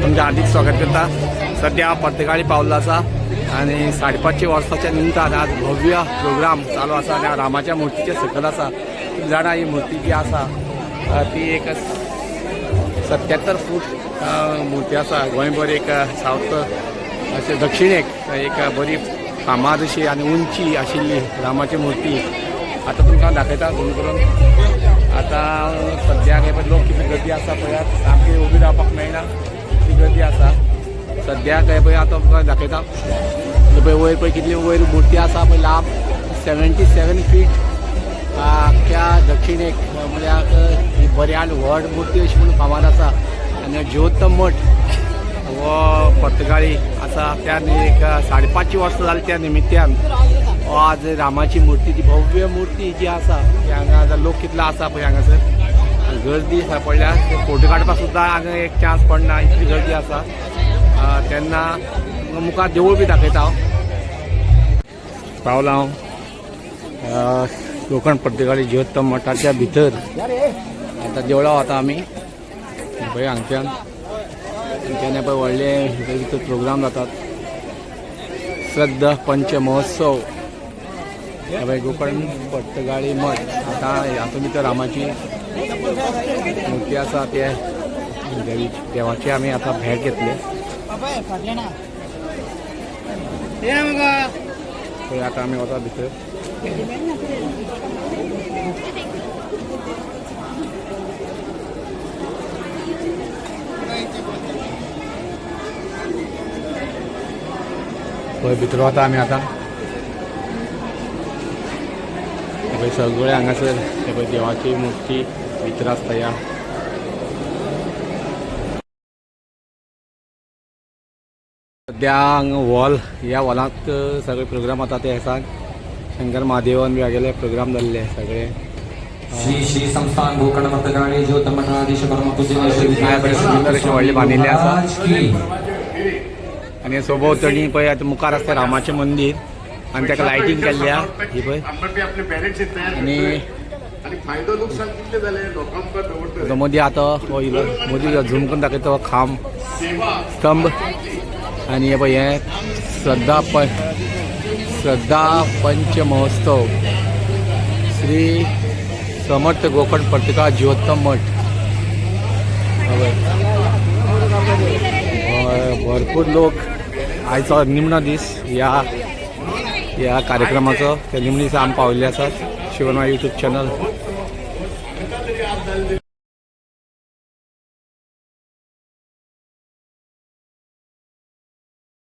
तुमचे हार्दिक स्वागत करता। सध्या पर्तगाळी पावल्लो आसा आनी 5:30 वर्साच्या निमतान आज भव्य प्रोग्राम चालू आसा आनी रामाच्या मुर्तीचे सकल आसा। तुम्ही जाणा ही मूर्ती जी आसा ती एक 77 फूट मूर्ती आसा। गोंयभर एक सावथ अशें दक्षिणेक एक बरी फामाद अशी आनी उंची आशिल्ली रामाची मूर्ती आता तुमकां दाखयता झूम करून। आता सद्याक हे लोक कितली गर्दी आसा पळयात, सामकी उबी रावपाक मेळना ती गर्दी आसा सद्याक। हे पळय आतां तुमकां दाखयता हे पळय वयर पळय कितली वयर मूर्ती आसा पळय लांब 77 फीट आख्या दक्षिणेक म्हळ्यार ही बऱ्यान व्हड मूर्ती अशी म्हणून फामाद आसा। आनी ज्योतम मठ हो पर्तगाळी आसा त्या एक 5:30 वर्सां जाली त्या निमित्यान आज रामाची मूर्ती ती भव्य मूर्ती जी आसा हांगा लोक कितलो आसा पळय हांगासर गर्दी आसा पडल्या फोटो काडपाक सुद्दां हांगा एक चान्स पडना इतली गर्दी आसा। तेन्ना मुखार देवूळ बी दाखयता पावला हांव कोकण पर्तगाळी ज्योतम मठाच्या भितर। आतां देवळा वता आमी पळय हांगच्यान पळय व्हडले भितर प्रोग्राम जातात। श्रद्धा पंच महोत्सव कोकण पर्तगाळी मठ। आता हातूंत भितर रामाची मूर्ती आसा ते देवाची आमी आतां भेट घेतली। पळय आतां आमी वता भितर। पळय भितर वता आमी आतां। सगळे हांगासर देवाची मूर्ती भितर आसता ह्या सद्या हांगा वॉल ह्या वॉलांत सगळे प्रोग्राम जाता ते सांग शंकर महादेवन बी हागेले प्रोग्राम जाल्ले सगळे। श्री श्री संस्थान कोकण पर्तगाळी ज्योतम मठाधीश परमपूज्य सुंदर अशी व्हडली बांदिल्ली आसा आनी सभोवतणी पळय आतां मुखार आसता रामाचें मंदीर आनी ताका लायटिंग केल्ल्या ही पळय आनी मदीं आतां हो इलो मदीं झूम करून दाखयता हो खांब स्तंभ आनी हे पळय हे श्रद्धा पंच महोत्सव श्री समर्थ गोकर्ण पर्तगाळ ज्योतम मठ। भरपूर लोक आयचो निमणो दीस ह्या कार्यक्रमाचो ते निमणे दीस आमी पाविल्ले आसात। Shivna YouTube channel